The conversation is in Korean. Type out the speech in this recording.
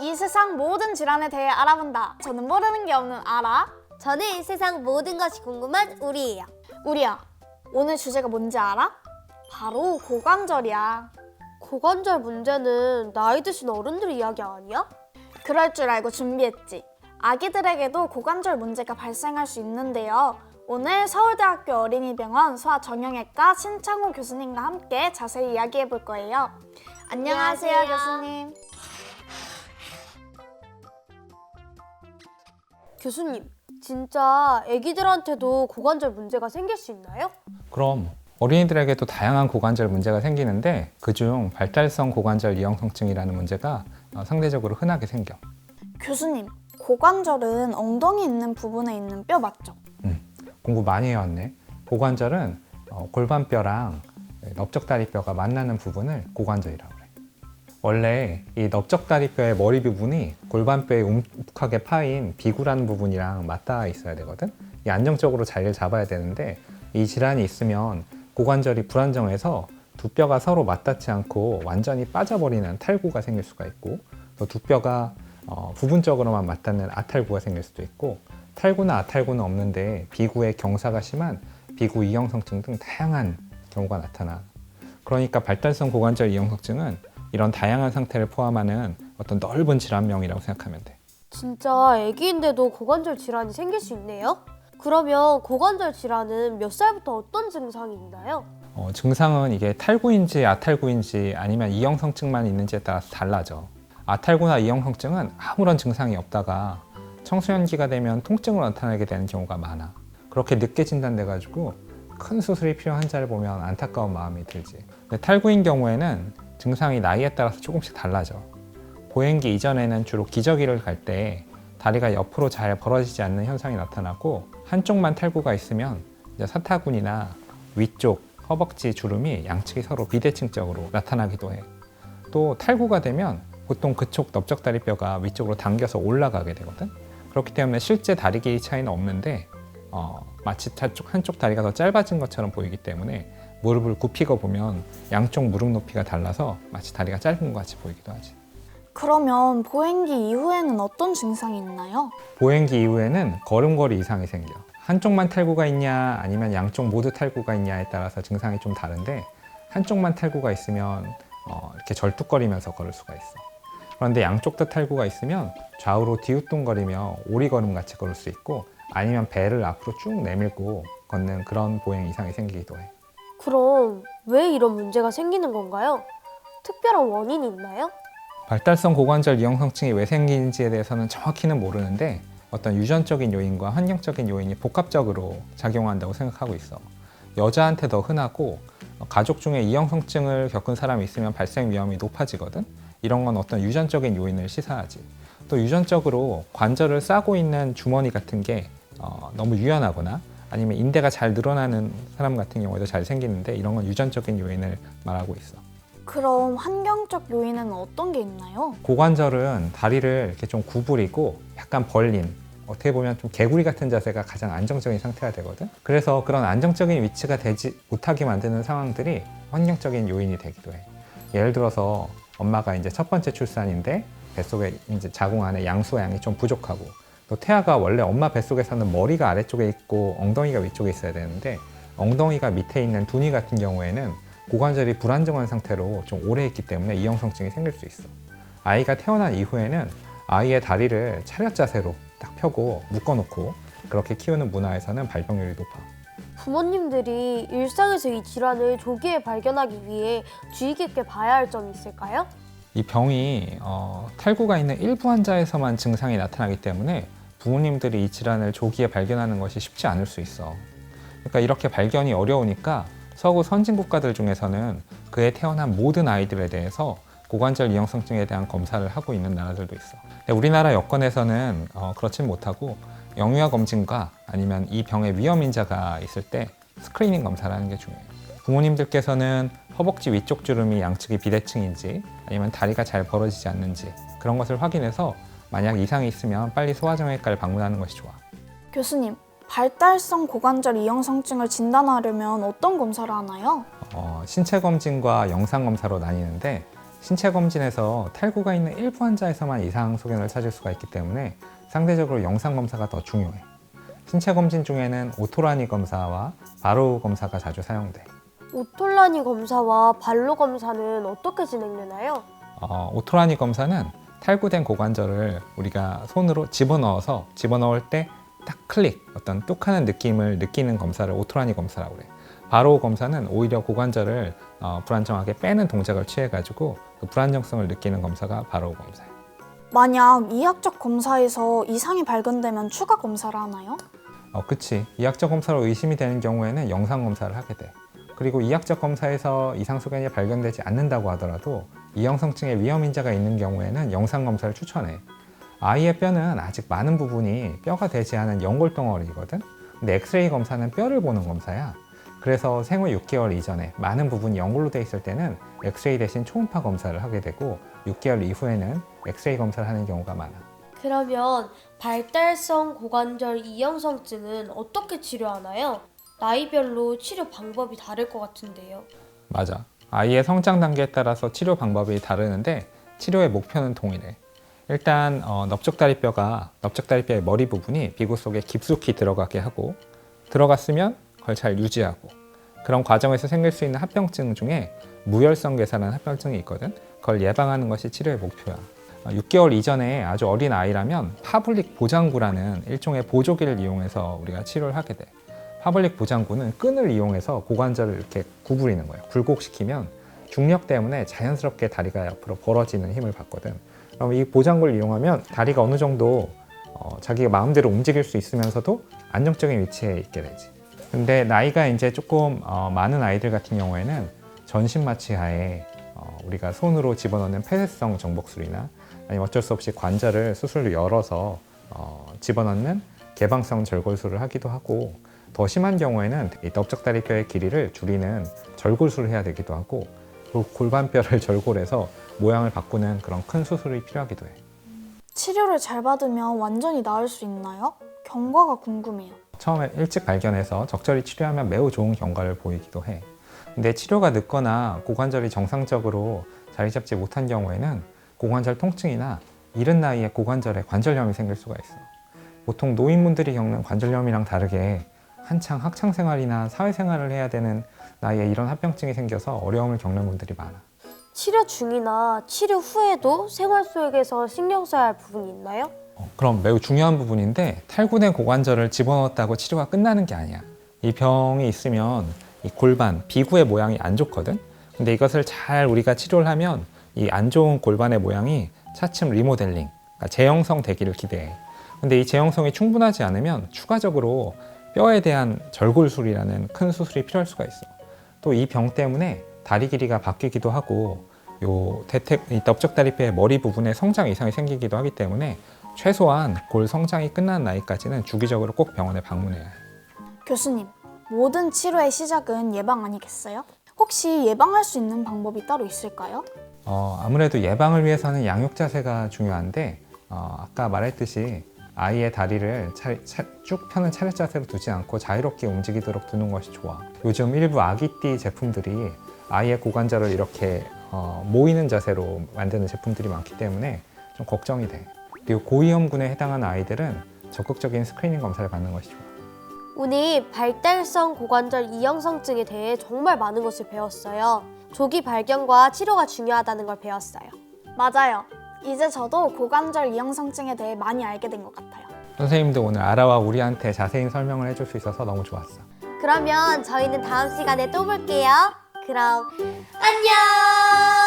이 세상 모든 질환에 대해 알아본다. 저는 모르는 게 없는 아라. 저는 세상 모든 것이 궁금한 우리예요. 우리야, 오늘 주제가 뭔지 알아? 바로 고관절이야. 고관절 문제는 나이 드신 어른들 이야기 아니야? 그럴 줄 알고 준비했지. 아기들에게도 고관절 문제가 발생할 수 있는데요. 오늘 서울대학교 어린이병원 소아정형외과 신창호 교수님과 함께 자세히 이야기해 볼 거예요. 안녕하세요, 안녕하세요. 교수님. 교수님, 진짜 아기들한테도 고관절 문제가 생길 수 있나요? 그럼 어린이들에게도 다양한 고관절 문제가 생기는데 그중 발달성 고관절 이형성증이라는 문제가 상대적으로 흔하게 생겨. 교수님, 고관절은 엉덩이 있는 부분에 있는 뼈 맞죠? 공부 많이 해왔네. 고관절은 골반뼈랑 넓적다리뼈가 만나는 부분을 고관절이라고 그래. 원래 이 넓적다리뼈의 머리 부분이 골반뼈에 움푹하게 파인 비구라는 부분이랑 맞닿아 있어야 되거든. 이 안정적으로 자리를 잡아야 되는데 이 질환이 있으면 고관절이 불안정해서 두 뼈가 서로 맞닿지 않고 완전히 빠져버리는 탈구가 생길 수가 있고, 또 두 뼈가 부분적으로만 맞닿는 아탈구가 생길 수도 있고, 탈구나 아탈구는 없는데 비구의 경사가 심한 비구 이형성증 등 다양한 경우가 나타나. 그러니까 발달성 고관절 이형성증은 이런 다양한 상태를 포함하는 어떤 넓은 질환명이라고 생각하면 돼. 진짜 아기인데도 고관절 질환이 생길 수 있네요? 그러면 고관절 질환은 몇 살부터 어떤 증상이 있나요? 증상은 이게 탈구인지 아탈구인지 아니면 이형성증만 있는지에 따라서 달라져. 아탈구나 이형성증은 아무런 증상이 없다가 청소년기가 되면 통증으로 나타나게 되는 경우가 많아. 그렇게 늦게 진단돼가지고 큰 수술이 필요한 환자를 보면 안타까운 마음이 들지. 근데 탈구인 경우에는 증상이 나이에 따라서 조금씩 달라져. 보행기 이전에는 주로 기저귀를 갈 때 다리가 옆으로 잘 벌어지지 않는 현상이 나타나고, 한쪽만 탈구가 있으면 이제 사타구니나 위쪽 허벅지 주름이 양측이 서로 비대칭적으로 나타나기도 해. 또 탈구가 되면 보통 그쪽 넓적다리뼈가 위쪽으로 당겨서 올라가게 되거든. 그렇기 때문에 실제 다리 길이 차이는 없는데 마치 한쪽 다리가 더 짧아진 것처럼 보이기 때문에 무릎을 굽히고 보면 양쪽 무릎 높이가 달라서 마치 다리가 짧은 것 같이 보이기도 하지. 그러면 보행기 이후에는 어떤 증상이 있나요? 보행기 이후에는 걸음걸이 이상이 생겨. 한쪽만 탈구가 있냐 아니면 양쪽 모두 탈구가 있냐에 따라서 증상이 좀 다른데, 한쪽만 탈구가 있으면 이렇게 절뚝거리면서 걸을 수가 있어. 그런데 양쪽 다 탈구가 있으면 좌우로 뒤우뚱거리며 오리걸음 같이 걸을 수 있고, 아니면 배를 앞으로 쭉 내밀고 걷는 그런 보행 이상이 생기기도 해. 그럼 왜 이런 문제가 생기는 건가요? 특별한 원인이 있나요? 발달성 고관절 이형성증이 왜 생기는지에 대해서는 정확히는 모르는데 어떤 유전적인 요인과 환경적인 요인이 복합적으로 작용한다고 생각하고 있어. 여자한테 더 흔하고 가족 중에 이형성증을 겪은 사람이 있으면 발생 위험이 높아지거든. 이런 건 어떤 유전적인 요인을 시사하지. 또 유전적으로 관절을 싸고 있는 주머니 같은 게 너무 유연하거나 아니면 인대가 잘 늘어나는 사람 같은 경우에도 잘 생기는데, 이런 건 유전적인 요인을 말하고 있어. 그럼 환경적 요인은 어떤 게 있나요? 고관절은 다리를 이렇게 좀 구부리고 약간 벌린, 어떻게 보면 좀 개구리 같은 자세가 가장 안정적인 상태가 되거든. 그래서 그런 안정적인 위치가 되지 못하게 만드는 상황들이 환경적인 요인이 되기도 해. 예를 들어서 엄마가 이제 첫 번째 출산인데 뱃속에 이제 자궁 안에 양수양이 좀 부족하고, 또 태아가 원래 엄마 뱃속에서는 머리가 아래쪽에 있고 엉덩이가 위쪽에 있어야 되는데 엉덩이가 밑에 있는 두니 같은 경우에는 고관절이 불안정한 상태로 좀 오래 있기 때문에 이형성증이 생길 수 있어. 아이가 태어난 이후에는 아이의 다리를 차렷 자세로 딱 펴고 묶어놓고 그렇게 키우는 문화에서는 발병률이 높아. 부모님들이 일상에서 이 질환을 조기에 발견하기 위해 주의 깊게 봐야 할 점이 있을까요? 이 병이 탈구가 있는 일부 환자에서만 증상이 나타나기 때문에 부모님들이 이 질환을 조기에 발견하는 것이 쉽지 않을 수 있어. 그러니까 이렇게 발견이 어려우니까 서구 선진 국가들 중에서는 그에 태어난 모든 아이들에 대해서 고관절 이형성증에 대한 검사를 하고 있는 나라들도 있어. 근데 우리나라 여건에서는 그렇진 못하고 영유아 검진과 아니면 이 병의 위험 인자가 있을 때 스크리닝 검사를 하는 게 중요해요. 부모님들께서는 허벅지 위쪽 주름이 양측이 비대칭인지 아니면 다리가 잘 벌어지지 않는지 그런 것을 확인해서 만약 이상이 있으면 빨리 소아정형외과를 방문하는 것이 좋아. 교수님, 발달성 고관절 이형성증을 진단하려면 어떤 검사를 하나요? 신체 검진과 영상 검사로 나뉘는데, 신체 검진에서 탈구가 있는 일부 환자에서만 이상 소견을 찾을 수가 있기 때문에 상대적으로 영상 검사가 더 중요해. 신체 검진 중에는 오토라니 검사와 바로우 검사가 자주 사용돼. 오톨라니 검사와 발로 검사는 어떻게 진행되나요? 오토라니 검사는 탈구된 고관절을 우리가 손으로 집어넣을 때 딱 클릭, 어떤 뚝하는 느낌을 느끼는 검사를 오토라니 검사라고 그래. 바로우 검사는 오히려 고관절을 불안정하게 빼는 동작을 취해가지고 그 불안정성을 느끼는 검사가 바로우 검사예요. 만약 이학적 검사에서 이상이 발견되면 추가 검사를 하나요? 그치. 이학적 검사로 의심이 되는 경우에는 영상 검사를 하게 돼. 그리고 이학적 검사에서 이상 소견이 발견되지 않는다고 하더라도 이형성증의 위험 인자가 있는 경우에는 영상 검사를 추천해. 아이의 뼈는 아직 많은 부분이 뼈가 되지 않은 연골 덩어리거든. 근데 엑스레이 검사는 뼈를 보는 검사야. 그래서 생후 6개월 이전에 많은 부분이 연골로 돼 있을 때는 엑스레이 대신 초음파 검사를 하게 되고 6개월 이후에는 엑스레이 검사를 하는 경우가 많아. 그러면 발달성 고관절 이형성증은 어떻게 치료하나요? 나이별로 치료 방법이 다를 것 같은데요. 맞아. 아이의 성장 단계에 따라서 치료 방법이 다르는데 치료의 목표는 동일해. 일단 넓적다리뼈의 머리 부분이 비구 속에 깊숙이 들어가게 하고 들어갔으면 그걸 잘 유지하고 그런 과정에서 생길 수 있는 합병증 중에 무혈성 괴사라는 합병증이 있거든. 그걸 예방하는 것이 치료의 목표야. 6개월 이전에 아주 어린 아이라면 파블릭 보장구라는 일종의 보조기를 이용해서 우리가 치료를 하게 돼. 파블릭 보장구는 끈을 이용해서 고관절을 이렇게 구부리는 거예요. 굴곡시키면 중력 때문에 자연스럽게 다리가 옆으로 벌어지는 힘을 받거든. 그럼 이 보장구를 이용하면 다리가 어느 정도 자기가 마음대로 움직일 수 있으면서도 안정적인 위치에 있게 되지. 근데 나이가 이제 조금 많은 아이들 같은 경우에는 전신 마취하에 우리가 손으로 집어넣는 폐쇄성 정복술이나 아니면 어쩔 수 없이 관절을 수술로 열어서 집어넣는 개방성 절골술을 하기도 하고 더 심한 경우에는 이 넓적다리뼈의 길이를 줄이는 절골술을 해야 되기도 하고 그 골반뼈를 절골해서 모양을 바꾸는 그런 큰 수술이 필요하기도 해. 치료를 잘 받으면 완전히 나을 수 있나요? 경과가 궁금해요. 처음에 일찍 발견해서 적절히 치료하면 매우 좋은 경과를 보이기도 해. 근데 치료가 늦거나 고관절이 정상적으로 자리 잡지 못한 경우에는 고관절 통증이나 이른 나이에 고관절에 관절염이 생길 수가 있어. 보통 노인분들이 겪는 관절염이랑 다르게 한창 학창생활이나 사회생활을 해야 되는 나이에 이런 합병증이 생겨서 어려움을 겪는 분들이 많아. 치료 중이나 치료 후에도 생활 속에서 신경 써야 할 부분이 있나요? 그럼 매우 중요한 부분인데 탈구된 고관절을 집어넣었다고 치료가 끝나는 게 아니야. 이 병이 있으면 이 골반, 비구의 모양이 안 좋거든. 근데 이것을 잘 우리가 치료를 하면 이 안 좋은 골반의 모양이 차츰 리모델링, 그러니까 재형성 되기를 기대해. 근데 이 재형성이 충분하지 않으면 추가적으로 뼈에 대한 절골술이라는 큰 수술이 필요할 수가 있어. 또 이 병 때문에 다리 길이가 바뀌기도 하고 이 넓적다리뼈의 머리 부분에 성장 이상이 생기기도 하기 때문에 최소한 골 성장이 끝난 나이까지는 주기적으로 꼭 병원에 방문해야 해. 교수님, 모든 치료의 시작은 예방 아니겠어요? 혹시 예방할 수 있는 방법이 따로 있을까요? 아무래도 예방을 위해서는 양육 자세가 중요한데 아까 말했듯이 아이의 다리를 쭉 펴는 차렷 자세로 두지 않고 자유롭게 움직이도록 두는 것이 좋아. 요즘 일부 아기띠 제품들이 아이의 고관절을 이렇게 모이는 자세로 만드는 제품들이 많기 때문에 좀 걱정이 돼. 그리고 고위험군에 해당하는 아이들은 적극적인 스크리닝 검사를 받는 것이 좋아. 오늘 발달성 고관절 이형성증에 대해 정말 많은 것을 배웠어요. 조기 발견과 치료가 중요하다는 걸 배웠어요. 맞아요. 이제 저도 고관절 이형성증에 대해 많이 알게 된 것 같아요. 선생님도 오늘 아라와 우리한테 자세히 설명을 해줄 수 있어서 너무 좋았어. 그러면 저희는 다음 시간에 또 볼게요. 그럼 안녕!